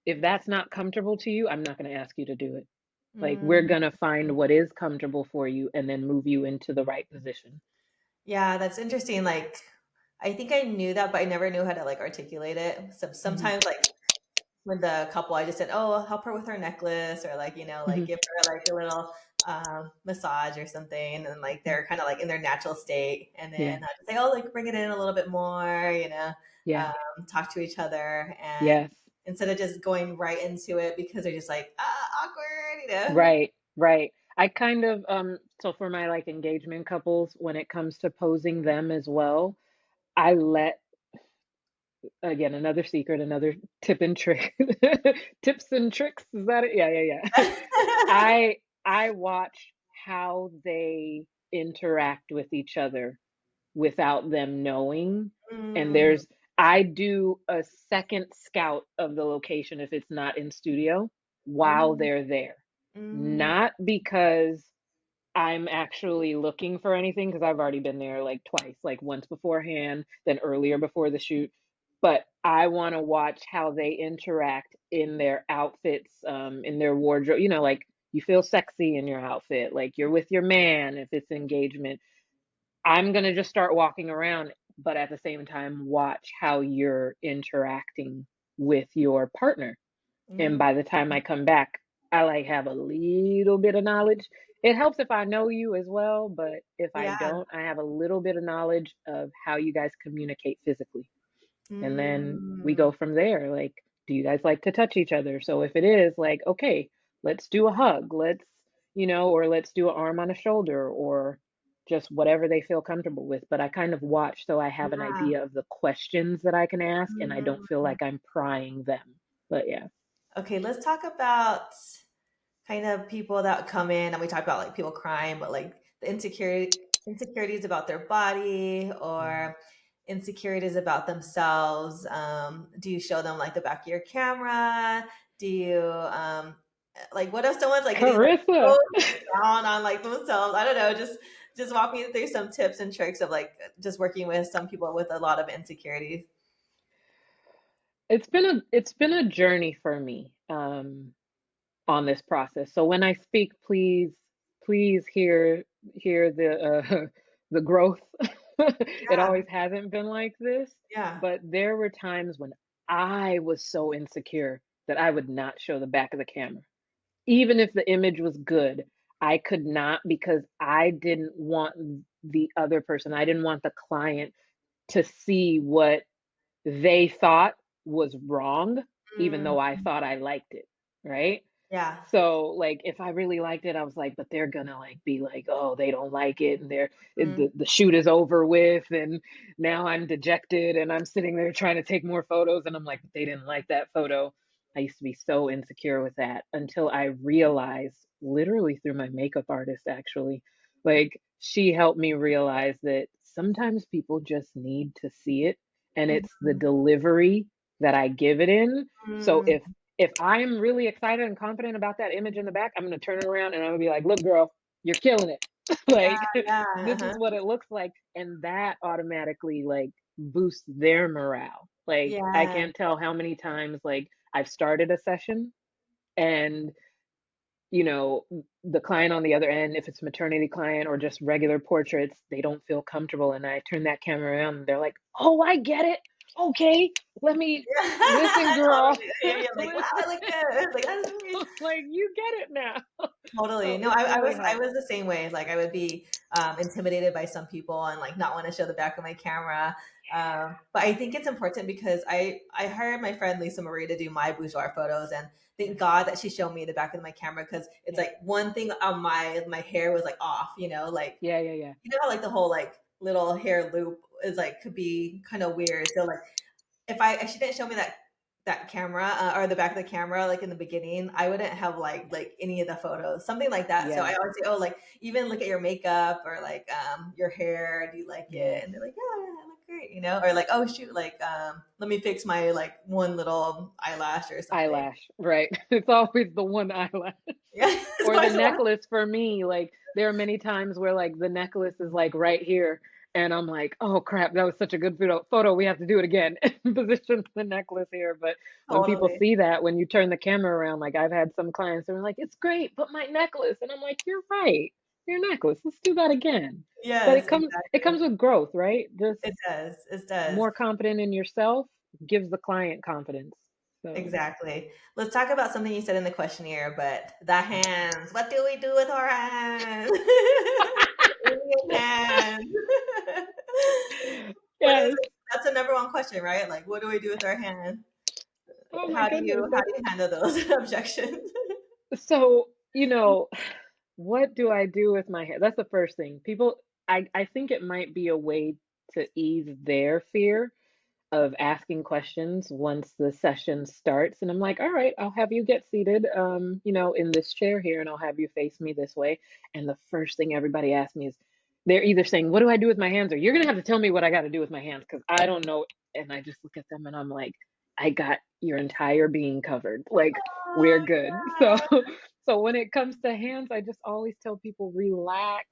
[SPEAKER 2] if that's not comfortable to you, I'm not going to ask you to do it. Like we're
[SPEAKER 1] mm.
[SPEAKER 2] going to find what is comfortable for you and then move you into the right position.
[SPEAKER 1] Yeah, that's interesting. Like I think I knew that, but I never knew how to like articulate it. So
[SPEAKER 2] Hmm.
[SPEAKER 1] sometimes like with the couple, I just said, "Oh, I'll help her with her necklace," or like like
[SPEAKER 2] Hmm.
[SPEAKER 1] give her like a little massage or something, and like they're kind of like in their natural state, and
[SPEAKER 2] Yeah.
[SPEAKER 1] then I just say, "Oh, like bring it in a little bit more,"
[SPEAKER 2] Yeah.
[SPEAKER 1] talk to each other, and
[SPEAKER 2] Yes.
[SPEAKER 1] instead of just going right into it because they're just like awkward.
[SPEAKER 2] Right. Right. I kind of so for my like engagement couples, when it comes to posing them as well, I let, again, another secret, another tip and trick. Tips and tricks, is that it? Yeah, yeah, yeah. I watch how they interact with each other without them knowing. And
[SPEAKER 1] Mm,
[SPEAKER 2] there's I do a second scout of the location if it's not in studio while
[SPEAKER 1] mm,
[SPEAKER 2] they're there.
[SPEAKER 1] mm,
[SPEAKER 2] Not because I'm actually looking for anything, because I've already been there like twice, like once beforehand, then earlier before the shoot. But I want to watch how they interact in their outfits, in their wardrobe. Like you feel sexy in your outfit, like you're with your man if it's engagement. I'm gonna just start walking around, but at the same time, watch how you're interacting with your partner. And
[SPEAKER 1] mm.
[SPEAKER 2] by the time I come back, I like have a little bit of knowledge. It helps if I know you as well, but if I
[SPEAKER 1] Yeah.
[SPEAKER 2] don't, I have a little bit of knowledge of how you guys communicate physically. And then we
[SPEAKER 1] Mm,
[SPEAKER 2] go from there. Like, do you guys like to touch each other? So if it is like, okay, let's do a hug, or let's do an arm on a shoulder, or just whatever they feel comfortable with. But I kind of watch so I have an
[SPEAKER 1] yeah.
[SPEAKER 2] idea of the questions that I can ask and I don't feel
[SPEAKER 1] Mm.
[SPEAKER 2] like I'm prying them. But yeah.
[SPEAKER 1] Okay, let's talk about kind of people that come in and we talk about like people crying, but like the insecurities about their body
[SPEAKER 2] Mhm.
[SPEAKER 1] or insecurities about themselves. Do you show them like the back of your camera? Do you like what if someone's like getting like
[SPEAKER 2] Carissa.
[SPEAKER 1] so down on like themselves? I don't know, just walk me through some tips and tricks of like just working with some people with a lot of insecurities.
[SPEAKER 2] It's been a journey for me on this process. So when I speak, please hear the growth. It
[SPEAKER 1] Yeah,
[SPEAKER 2] always hasn't been like this,
[SPEAKER 1] yeah.
[SPEAKER 2] but there were times when I was so insecure that I would not show the back of the camera. Even if the image was good, I could not, because I didn't want the other person, I didn't want the client to see what they thought was wrong, even
[SPEAKER 1] Mm,
[SPEAKER 2] though I thought I liked it, right?
[SPEAKER 1] yeah.
[SPEAKER 2] So, like, if I really liked it, I was like, but they're gonna like be like, oh, they don't like it, and
[SPEAKER 1] Mm,
[SPEAKER 2] the shoot is over with, and now I'm dejected, and I'm sitting there trying to take more photos, and I'm like, but they didn't like that photo. I used to be so insecure with that until I realized, literally through my makeup artist, actually, like she helped me realize that sometimes people just need to see it, and it's the
[SPEAKER 1] Mhm.
[SPEAKER 2] delivery that I give it in. So
[SPEAKER 1] Mm,
[SPEAKER 2] if I'm really excited and confident about that image in the back, I'm gonna turn it around and I'm gonna be like, "Look, girl, you're killing it."
[SPEAKER 1] yeah,
[SPEAKER 2] Like
[SPEAKER 1] yeah,
[SPEAKER 2] this
[SPEAKER 1] uh-huh.
[SPEAKER 2] is what it looks like, and that automatically like boosts their morale. Like I
[SPEAKER 1] Yeah.
[SPEAKER 2] can't tell how many times like I've started a session and you know the client on the other end, if it's maternity client or just regular portraits, they don't feel comfortable, and I turn that camera around and they're like, "Oh, I get it. Okay, let me listen, girl."
[SPEAKER 1] Totally. You're like, "Wow, I like that." Like, "That's amazing."
[SPEAKER 2] Like you get it now.
[SPEAKER 1] Totally.
[SPEAKER 2] So
[SPEAKER 1] No,
[SPEAKER 2] it
[SPEAKER 1] I
[SPEAKER 2] really
[SPEAKER 1] I
[SPEAKER 2] helps.
[SPEAKER 1] was the same way. Like I would be intimidated by some people and like not want to show the back of my camera. But I think it's important because I hired my friend Lisa Marie to do my boudoir photos, and thank
[SPEAKER 2] Yes.
[SPEAKER 1] God that she showed me the back of my camera because it's
[SPEAKER 2] Yeah.
[SPEAKER 1] like one thing on my hair was like off, like
[SPEAKER 2] Yeah. Yeah. Yeah.
[SPEAKER 1] you know how like the whole like little hair loop is like could be kind of weird. So like if she didn't show me that camera or the back of the camera like in the beginning, I wouldn't have like any of the photos, something like that. So I
[SPEAKER 2] Yeah.
[SPEAKER 1] always say, oh, like even look at your makeup or like your hair. Do you like it?
[SPEAKER 2] Yes.
[SPEAKER 1] And they're like, yeah, yeah, I look great, or like, oh shoot, like let me fix my like one little eyelash or something.
[SPEAKER 2] Eyelash, right. It's always the one eyelash.
[SPEAKER 1] Yeah, it's
[SPEAKER 2] Or the
[SPEAKER 1] always the one.
[SPEAKER 2] necklace for me, like, there are many times where, like, the necklace is, like, right here, and I'm like, "Oh, crap, that was such a good photo, we have to do it again." Position the necklace here, but when people
[SPEAKER 1] Totally.
[SPEAKER 2] see that, when you turn the camera around, like, I've had some clients that are like, "It's great, but my necklace," and I'm like, "You're right, your necklace, let's do that again." But
[SPEAKER 1] Yes,
[SPEAKER 2] it comes
[SPEAKER 1] exactly.
[SPEAKER 2] with growth, right? Just
[SPEAKER 1] It does. It does.
[SPEAKER 2] more confident in yourself gives the client confidence, so
[SPEAKER 1] Exactly. Let's talk about something you said in the questionnaire, but the hands. What do we do with our hands? Alien hands. What is
[SPEAKER 2] Yes.
[SPEAKER 1] it? That's the number one question, right? Like, what do we do with our hands?
[SPEAKER 2] Oh my
[SPEAKER 1] How do
[SPEAKER 2] goodness,
[SPEAKER 1] you how
[SPEAKER 2] that's
[SPEAKER 1] do you handle those objections?
[SPEAKER 2] so, what do I do with my hair? That's the first thing. I think it might be a way to ease their fear of asking questions once the session starts. And I'm like, all right, I'll have you get seated, in this chair here, and I'll have you face me this way. And the first thing everybody asks me is, they're either saying, "What do I do with my hands?" or "You're gonna have to tell me what I got to do with my hands because I don't know." And I just look at them and I'm like, I got your entire being covered. Like we're
[SPEAKER 1] Oh,
[SPEAKER 2] good. So,
[SPEAKER 1] yeah.
[SPEAKER 2] so when it comes to hands, I just always tell people, relax.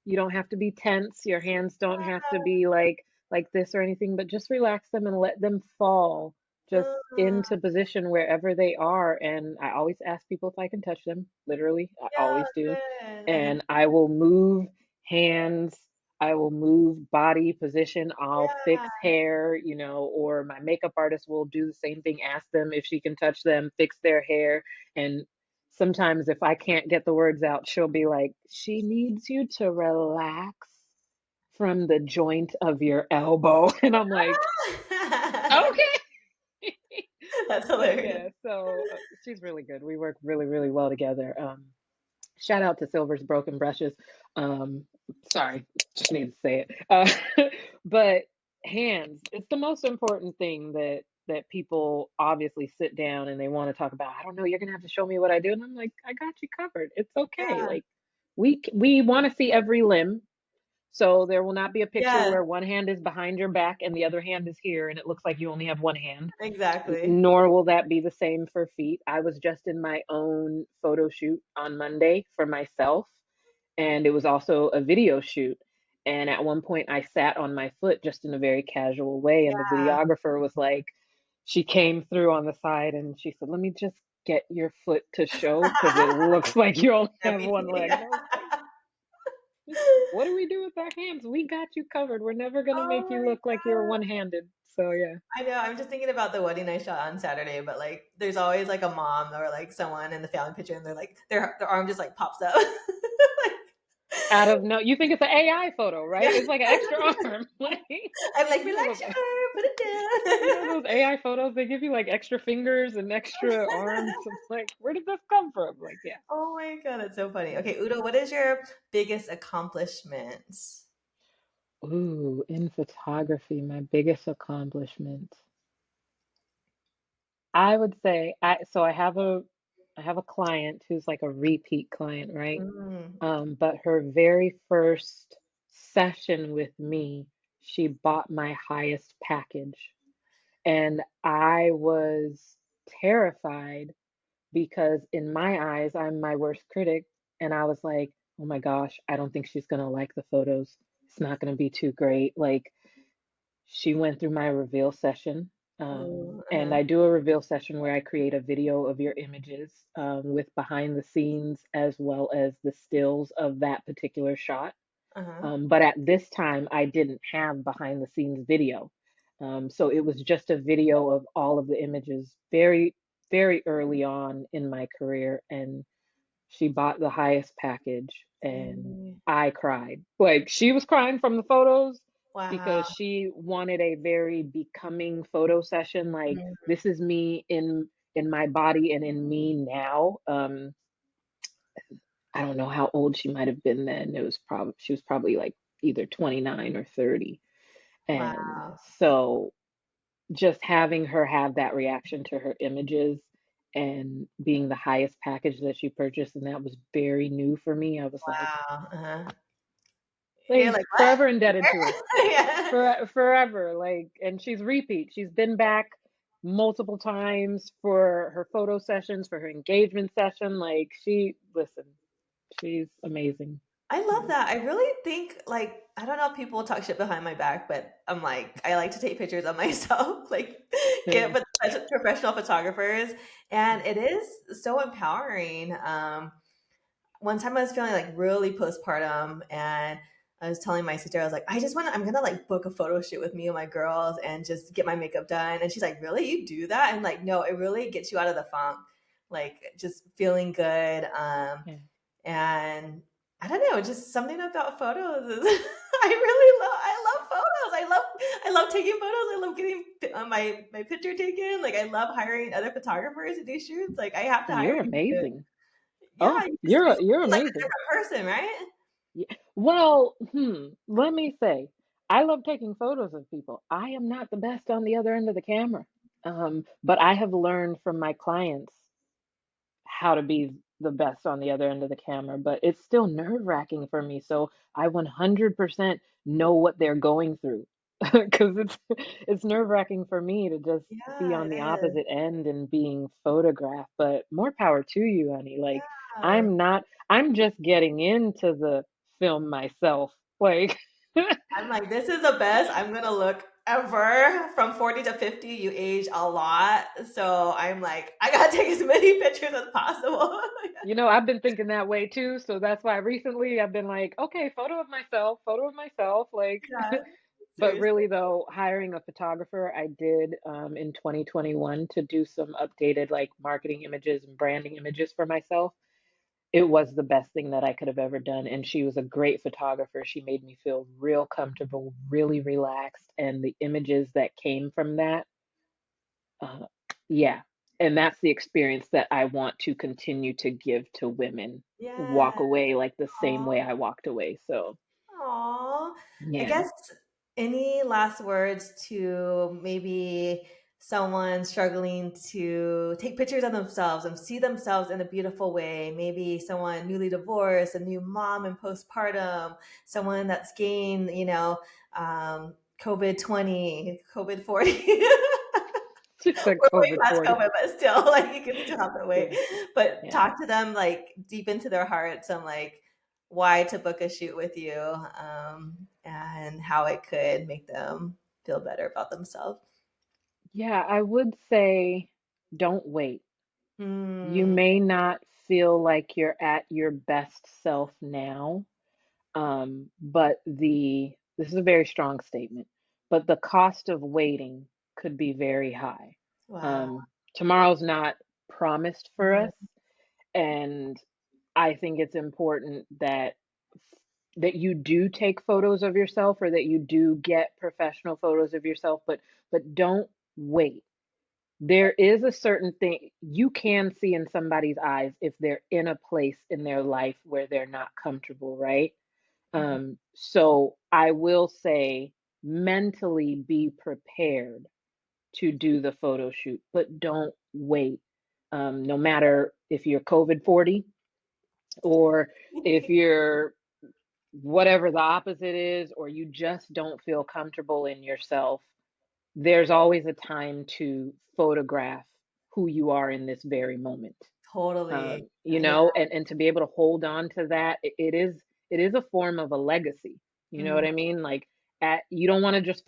[SPEAKER 2] You don't have to be tense. Your hands don't have to be like this or anything, but just relax them and let them fall just
[SPEAKER 1] Uh,
[SPEAKER 2] into position wherever they are. And I always ask people if I can touch them. Literally, I
[SPEAKER 1] yeah,
[SPEAKER 2] always do.
[SPEAKER 1] good. Uh-huh.
[SPEAKER 2] And I will move hands, I will move body position, I'll
[SPEAKER 1] Yeah.
[SPEAKER 2] fix hair, or my makeup artist will do the same thing, ask them if she can touch them, fix their hair. And sometimes if I can't get the words out, she'll be like, "She needs you to relax from the joint of your elbow." And I'm like, "Okay."
[SPEAKER 1] That's
[SPEAKER 2] But
[SPEAKER 1] hilarious.
[SPEAKER 2] yeah, so she's really good. We work really, really well together. Shout out to Silver's Broken Brushes. Um, sorry, just need to say it. But hands, it's the most important thing that people obviously sit down and they want to talk about. I don't know, you're gonna have to show me what I do, and I'm like, I got you covered. It's okay.
[SPEAKER 1] Yeah.
[SPEAKER 2] Like we want to see every limb. So there will not be a picture
[SPEAKER 1] Yes,
[SPEAKER 2] where one hand is behind your back and the other hand is here and it looks like you only have one hand.
[SPEAKER 1] exactly.
[SPEAKER 2] Nor will that be the same for feet. I was just in my own photo shoot on Monday for myself, and it was also a video shoot. And at one point, I sat on my foot just in a very casual way, and the
[SPEAKER 1] Yeah.
[SPEAKER 2] videographer was like, she came through on the side and she said, "Let me just get your foot to show because it looks like you only
[SPEAKER 1] Let
[SPEAKER 2] have
[SPEAKER 1] me
[SPEAKER 2] one
[SPEAKER 1] see.
[SPEAKER 2] leg." And I was like, just what do we do with our hands? We got you covered. We're never gonna
[SPEAKER 1] Oh
[SPEAKER 2] make you
[SPEAKER 1] my
[SPEAKER 2] look like you're one-handed. So yeah.
[SPEAKER 1] I know. I'm just thinking about the wedding I shot on Saturday, but like, there's always like a mom or like someone in the family picture, and they're like, their arm just like pops up. Like,
[SPEAKER 2] Out of no, you think it's an AI photo, right?
[SPEAKER 1] yeah.
[SPEAKER 2] It's like an extra arm. Like
[SPEAKER 1] I'm like,
[SPEAKER 2] you know
[SPEAKER 1] relax
[SPEAKER 2] those
[SPEAKER 1] your arm, put it
[SPEAKER 2] those AI photos, they give you like extra fingers and extra arms. I'm like, where did this come from? Like, yeah.
[SPEAKER 1] Oh my god, that's so funny. Okay, Udo, what is your biggest accomplishment?
[SPEAKER 2] Ooh, in photography, my biggest accomplishment. I would say I have a client who's like a repeat client, right?
[SPEAKER 1] Mm.
[SPEAKER 2] But her very first session with me, she bought my highest package. And I was terrified because in my eyes, I'm my worst critic. And I was like, oh my gosh, I don't think she's gonna like the photos. It's not gonna be too great. Like, she went through my reveal session.
[SPEAKER 1] Ooh,
[SPEAKER 2] And
[SPEAKER 1] uh-huh,
[SPEAKER 2] I do a reveal session where I create a video of your images with behind the scenes as well as the stills of that particular shot.
[SPEAKER 1] uh-huh.
[SPEAKER 2] But at this time, I didn't have behind the scenes video. So it was just a video of all of the images very, very early on in my career. And she bought the highest package and
[SPEAKER 1] Mm.
[SPEAKER 2] I cried. Like she was crying from the photos
[SPEAKER 1] Wow.
[SPEAKER 2] because she wanted a very becoming photo session. Like
[SPEAKER 1] Mm.
[SPEAKER 2] this is me in my body and in me now. I don't know how old she might have been then. She was probably like either 29 or 30. And
[SPEAKER 1] Wow.
[SPEAKER 2] so just having her have that reaction to her images and being the highest package that she purchased, and that was very new for me. I was
[SPEAKER 1] Wow. Uh-huh. You're
[SPEAKER 2] like
[SPEAKER 1] like, "What?"
[SPEAKER 2] forever indebted to her.
[SPEAKER 1] Yeah.
[SPEAKER 2] Forever. Like, and she's repeat. She's been back multiple times for her photo sessions, for her engagement session. Like listen, she's amazing.
[SPEAKER 1] I love
[SPEAKER 2] Yeah.
[SPEAKER 1] that. I really think, like, I don't know if people talk shit behind my back, but I'm like, I like to take pictures of myself, like, get
[SPEAKER 2] Yeah.
[SPEAKER 1] with professional photographers, and it is so empowering. One time I was feeling like really postpartum, and I was telling my sister, I was like, I'm gonna like book a photo shoot with me and my girls and just get my makeup done. And she's like, really? You do that? And like, no, it really gets you out of the funk, like just feeling good.
[SPEAKER 2] Yeah.
[SPEAKER 1] And I don't know, just something about photos is I love photos. I love taking photos. I love getting my picture taken. Like I love hiring other photographers to do shoots. Like I have to hire
[SPEAKER 2] You're
[SPEAKER 1] you to,
[SPEAKER 2] amazing.
[SPEAKER 1] yeah,
[SPEAKER 2] Oh,
[SPEAKER 1] you
[SPEAKER 2] you're
[SPEAKER 1] feel like a
[SPEAKER 2] amazing.
[SPEAKER 1] different person, right?
[SPEAKER 2] Yeah. Well, let me say, I love taking photos of people. I am not the best on the other end of the camera. But I have learned from my clients how to be the best on the other end of the camera, but it's still nerve-wracking for me. So I 100% know what they're going through because it's nerve-wracking for me to just be
[SPEAKER 1] Yeah,
[SPEAKER 2] on
[SPEAKER 1] it
[SPEAKER 2] the
[SPEAKER 1] is.
[SPEAKER 2] opposite end and being photographed. But more power to you, honey. Like
[SPEAKER 1] Yeah.
[SPEAKER 2] I'm just getting into the film myself. Like
[SPEAKER 1] I'm like, this is the best I'm gonna look ever. From 40 to 50, you age a lot. So I'm like, I gotta take as many pictures as possible.
[SPEAKER 2] I've been thinking that way too. So that's why recently I've been like, okay, photo of myself. Like,
[SPEAKER 1] Yeah,
[SPEAKER 2] but
[SPEAKER 1] seriously.
[SPEAKER 2] really though, hiring a photographer, I did in 2021 to do some updated like marketing images and branding images for myself. It was the best thing that I could have ever done. And she was a great photographer. She made me feel real comfortable, really relaxed. And the images that came from that, uh, yeah. And that's the experience that I want to continue to give to women.
[SPEAKER 1] Yeah.
[SPEAKER 2] Walk away like the same way
[SPEAKER 1] Aw.
[SPEAKER 2] I walked away. So,
[SPEAKER 1] Aw. I
[SPEAKER 2] yeah.
[SPEAKER 1] guess any last words to maybe someone struggling to take pictures of themselves and see themselves in a beautiful way? Maybe someone newly divorced, a new mom in postpartum, someone that's gained, COVID 20, COVID 40.
[SPEAKER 2] She said
[SPEAKER 1] We're way
[SPEAKER 2] COVID
[SPEAKER 1] past
[SPEAKER 2] 40.
[SPEAKER 1] COVID, but still, like, you can still have to wait.
[SPEAKER 2] Yeah.
[SPEAKER 1] But
[SPEAKER 2] Yeah.
[SPEAKER 1] talk to them, like, deep into their hearts on, like, why to book a shoot with you, and how it could make them feel better about themselves.
[SPEAKER 2] Yeah. I would say don't wait. You
[SPEAKER 1] Mm,
[SPEAKER 2] may not feel like you're at your best self now. But this is a very strong statement, but the cost of waiting could be very high.
[SPEAKER 1] wow.
[SPEAKER 2] Um, Tomorrow's not promised for
[SPEAKER 1] Mhm.
[SPEAKER 2] us, and I think it's important that you do take photos of yourself or that you do get professional photos of yourself, but don't wait. There is a certain thing you can see in somebody's eyes if they're in a place in their life where they're not comfortable, right?
[SPEAKER 1] Mhm.
[SPEAKER 2] So I will say mentally be prepared to do the photo shoot, but don't wait. No matter if you're COVID 40 or if you're whatever the opposite is, or you just don't feel comfortable in yourself, there's always a time to photograph who you are in this very moment.
[SPEAKER 1] Totally. Yeah.
[SPEAKER 2] And to be able to hold on to that, it is a form of a legacy. You know what
[SPEAKER 1] Mhm.
[SPEAKER 2] I mean? Like, at you don't want to just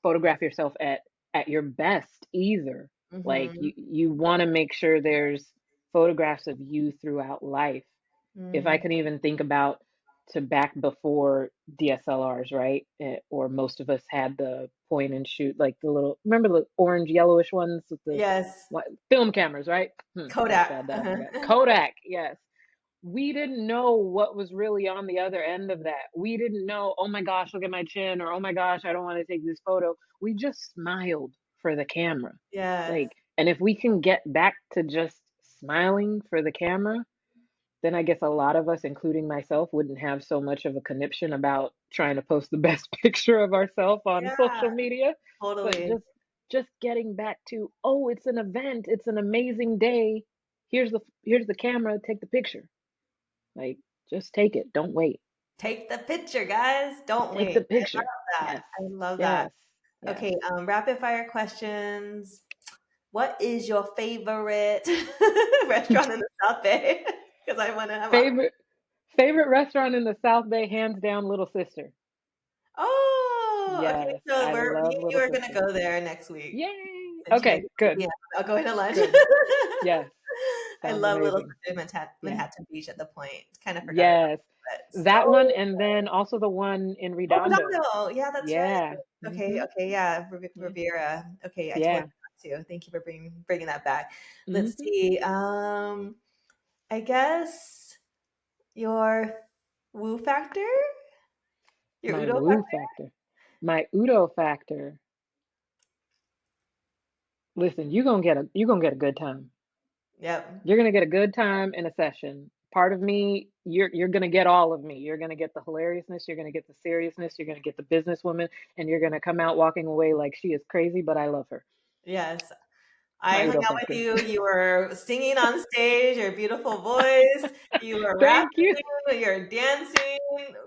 [SPEAKER 2] photograph yourself at your best either. Like,
[SPEAKER 1] Mhm.
[SPEAKER 2] you want to make sure there's photographs of you throughout life. If I
[SPEAKER 1] Mm.
[SPEAKER 2] can even think about to back before DSLRs, right? Or most of us had the point and shoot, like the little, remember the orange yellowish ones with the
[SPEAKER 1] Yes.
[SPEAKER 2] what, film cameras, right? That's
[SPEAKER 1] Kodak.
[SPEAKER 2] sad that I
[SPEAKER 1] Uh-huh.
[SPEAKER 2] forgot. Kodak, yes. We didn't know what was really on the other end of that. We didn't know, oh my gosh, look at my chin, or oh my gosh, I don't want to take this photo. We just smiled for the camera.
[SPEAKER 1] Yes.
[SPEAKER 2] Like, and if we can get back to just smiling for the camera, then I guess a lot of us, including myself, wouldn't have so much of a conniption about trying to post the best picture of ourselves on
[SPEAKER 1] Yeah,
[SPEAKER 2] social media. But
[SPEAKER 1] totally.
[SPEAKER 2] just getting back to, oh, it's an event, it's an amazing day. Here's the camera, take the picture. Like, just take it. Don't wait.
[SPEAKER 1] Take the picture, guys. Don't
[SPEAKER 2] Take
[SPEAKER 1] wait.
[SPEAKER 2] the picture. Yes.
[SPEAKER 1] I love that.
[SPEAKER 2] Yes. Yes.
[SPEAKER 1] Okay, rapid fire questions. What is your favorite restaurant in the South Bay? Because I want to have a.
[SPEAKER 2] favorite favorite restaurant in the South Bay, hands down, Little Sister.
[SPEAKER 1] Oh, okay.
[SPEAKER 2] Yes,
[SPEAKER 1] So
[SPEAKER 2] I
[SPEAKER 1] me
[SPEAKER 2] love
[SPEAKER 1] and you
[SPEAKER 2] Little
[SPEAKER 1] are gonna
[SPEAKER 2] Sister.
[SPEAKER 1] go there next week.
[SPEAKER 2] Yay.
[SPEAKER 1] Since you make
[SPEAKER 2] Okay,
[SPEAKER 1] it to
[SPEAKER 2] good.
[SPEAKER 1] PM, I'll go into lunch.
[SPEAKER 2] Good. Yes.
[SPEAKER 1] I
[SPEAKER 2] Sounds
[SPEAKER 1] love Little
[SPEAKER 2] amazing.
[SPEAKER 1] Sister in
[SPEAKER 2] Yeah.
[SPEAKER 1] Manhattan Beach at the Point. Kind of forgot about
[SPEAKER 2] Yes.
[SPEAKER 1] it, but
[SPEAKER 2] That one,
[SPEAKER 1] so.
[SPEAKER 2] and then also the one in
[SPEAKER 1] Oh,
[SPEAKER 2] Redondo.
[SPEAKER 1] Redondo. Yeah, that's right.
[SPEAKER 2] Yeah.
[SPEAKER 1] Okay,
[SPEAKER 2] Mhm.
[SPEAKER 1] okay, yeah,
[SPEAKER 2] Yeah.
[SPEAKER 1] Riviera. Okay, I totally
[SPEAKER 2] Yeah.
[SPEAKER 1] forgot to. Thank you for bringing that back. Let's
[SPEAKER 2] Mhm.
[SPEAKER 1] see. I guess your woo factor, your
[SPEAKER 2] My
[SPEAKER 1] Udo
[SPEAKER 2] woo
[SPEAKER 1] factor.
[SPEAKER 2] factor. My Udo factor. Listen, you're gonna get a good time.
[SPEAKER 1] Yep.
[SPEAKER 2] You're gonna get a good time in a session. Part of me, you're gonna get all of me. You're gonna get the hilariousness, you're gonna get the seriousness, you're gonna get the businesswoman, and you're gonna come out walking away like she is crazy, but I love her.
[SPEAKER 1] Yes. I
[SPEAKER 2] My
[SPEAKER 1] hung
[SPEAKER 2] Udo
[SPEAKER 1] out with
[SPEAKER 2] factor.
[SPEAKER 1] you. You were singing on stage, your beautiful voice. You were rapping,
[SPEAKER 2] Thank you.
[SPEAKER 1] you were dancing.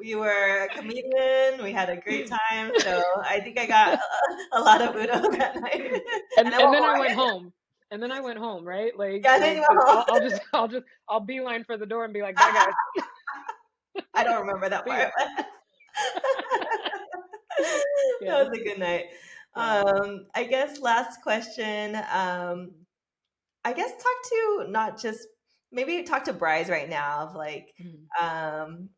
[SPEAKER 1] You were a comedian. We had a great time. So I think I got a lot of Udo that night, and
[SPEAKER 2] And
[SPEAKER 1] I
[SPEAKER 2] and
[SPEAKER 1] want
[SPEAKER 2] then I
[SPEAKER 1] more.
[SPEAKER 2] went home. And then I went home, right? Like
[SPEAKER 1] Yeah, and then you
[SPEAKER 2] like
[SPEAKER 1] went
[SPEAKER 2] because
[SPEAKER 1] home.
[SPEAKER 2] I'll beeline for the door and be like, bye guys.
[SPEAKER 1] I don't remember that
[SPEAKER 2] See ya.
[SPEAKER 1] part. That
[SPEAKER 2] Yes.
[SPEAKER 1] was a good night.
[SPEAKER 2] Yes.
[SPEAKER 1] I guess last question.
[SPEAKER 2] Mhm.
[SPEAKER 1] I guess talk to not just maybe talk to brides right now of like
[SPEAKER 2] Mhm.
[SPEAKER 1] um,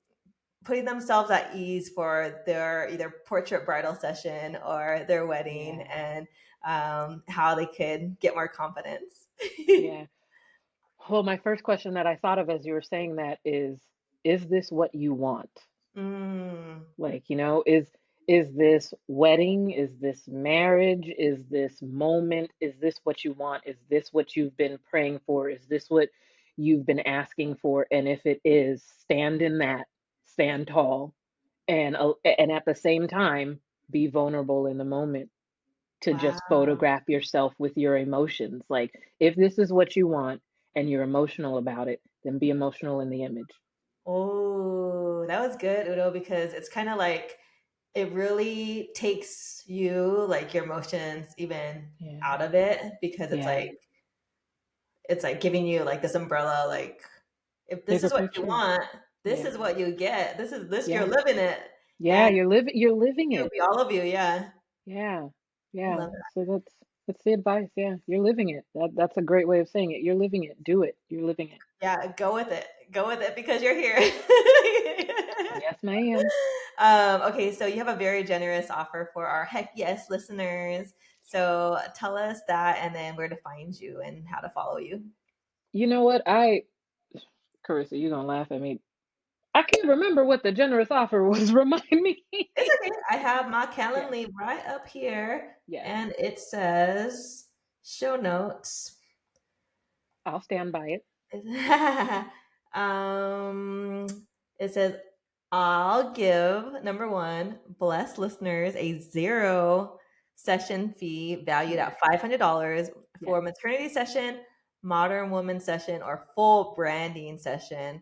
[SPEAKER 1] putting themselves at ease for their either portrait bridal session or their wedding
[SPEAKER 2] Yeah.
[SPEAKER 1] and how they could get more confidence.
[SPEAKER 2] Yeah. Well, my first question that I thought of as you were saying that is this what you want?
[SPEAKER 1] Mm,
[SPEAKER 2] Like, is this wedding? Is this marriage? Is this moment? Is this what you want? Is this what you've been praying for? Is this what you've been asking for? And if it is, stand in that, stand tall, and at the same time, be vulnerable in the moment to just
[SPEAKER 1] wow.
[SPEAKER 2] photograph yourself with your emotions. Like, if this is what you want and you're emotional about it, then be emotional in the image.
[SPEAKER 1] Oh, that was good, Udo, because it's kind of like it really takes you, like your emotions, even
[SPEAKER 2] Yeah.
[SPEAKER 1] out of it because
[SPEAKER 2] Yeah.
[SPEAKER 1] it's like giving you like this umbrella, like if this
[SPEAKER 2] Bigger
[SPEAKER 1] is what you
[SPEAKER 2] picture.
[SPEAKER 1] want, this is
[SPEAKER 2] Yeah.
[SPEAKER 1] what you get. This you're
[SPEAKER 2] Yeah.
[SPEAKER 1] living it,
[SPEAKER 2] Yeah,
[SPEAKER 1] and
[SPEAKER 2] you're living
[SPEAKER 1] it'll
[SPEAKER 2] it.
[SPEAKER 1] be all of you. Yeah,
[SPEAKER 2] Yeah.
[SPEAKER 1] I
[SPEAKER 2] Yeah.
[SPEAKER 1] love that.
[SPEAKER 2] So that's the advice. Yeah. You're living it. That's a great way of saying it. You're living it. Do it. You're living it.
[SPEAKER 1] Yeah, go with it because you're here.
[SPEAKER 2] Yes, ma'am.
[SPEAKER 1] Okay, so you have a very generous offer for our heck yes listeners. So tell us that, and then where to find you and how to follow you.
[SPEAKER 2] You know what? Carissa, you're gonna laugh at me. I can't remember what the generous offer was. Remind me.
[SPEAKER 1] It's okay. I have my
[SPEAKER 2] Yes.
[SPEAKER 1] Calendly right up here,
[SPEAKER 2] Yes.
[SPEAKER 1] and it says show notes.
[SPEAKER 2] I'll stand by it.
[SPEAKER 1] um, it says I'll give number one blessed listeners a 0 session fee valued
[SPEAKER 2] Yes.
[SPEAKER 1] at $500 for
[SPEAKER 2] Yes.
[SPEAKER 1] maternity session, modern woman session, or full branding session.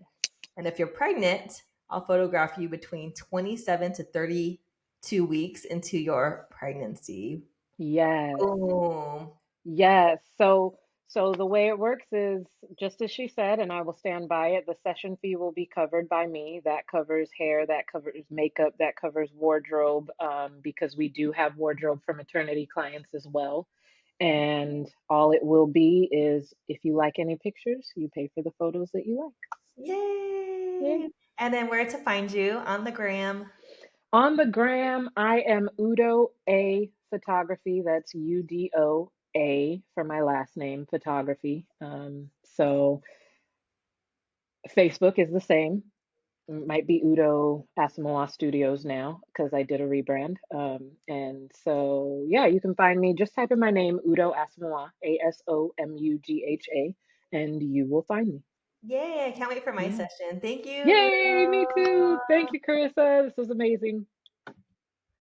[SPEAKER 1] And if you're pregnant, I'll photograph you between 27 to 32 weeks into your pregnancy.
[SPEAKER 2] Yes.
[SPEAKER 1] Boom.
[SPEAKER 2] Yes. So the way it works is just as she said, and I will stand by it, the session fee will be covered by me. That covers hair, that covers makeup, that covers wardrobe, because we do have wardrobe for maternity clients as well. And all it will be is if you like any pictures, you pay for the photos that you like.
[SPEAKER 1] Yay.
[SPEAKER 2] Yay.
[SPEAKER 1] And then where to find you on the gram.
[SPEAKER 2] On the gram, I am Udo A Photography. That's UDO A for my last name, photography. So Facebook is the same. Might be Udo Asomugha Studios now because I did a rebrand. And so, yeah, you can find me. Just type in my name, Udo Asomugha, Asomugha, and you will find me.
[SPEAKER 1] Yay. I can't wait for my
[SPEAKER 2] Yeah.
[SPEAKER 1] session. Thank you,
[SPEAKER 2] Yay, me
[SPEAKER 1] Udo.
[SPEAKER 2] too. Thank you, Carissa. This was amazing.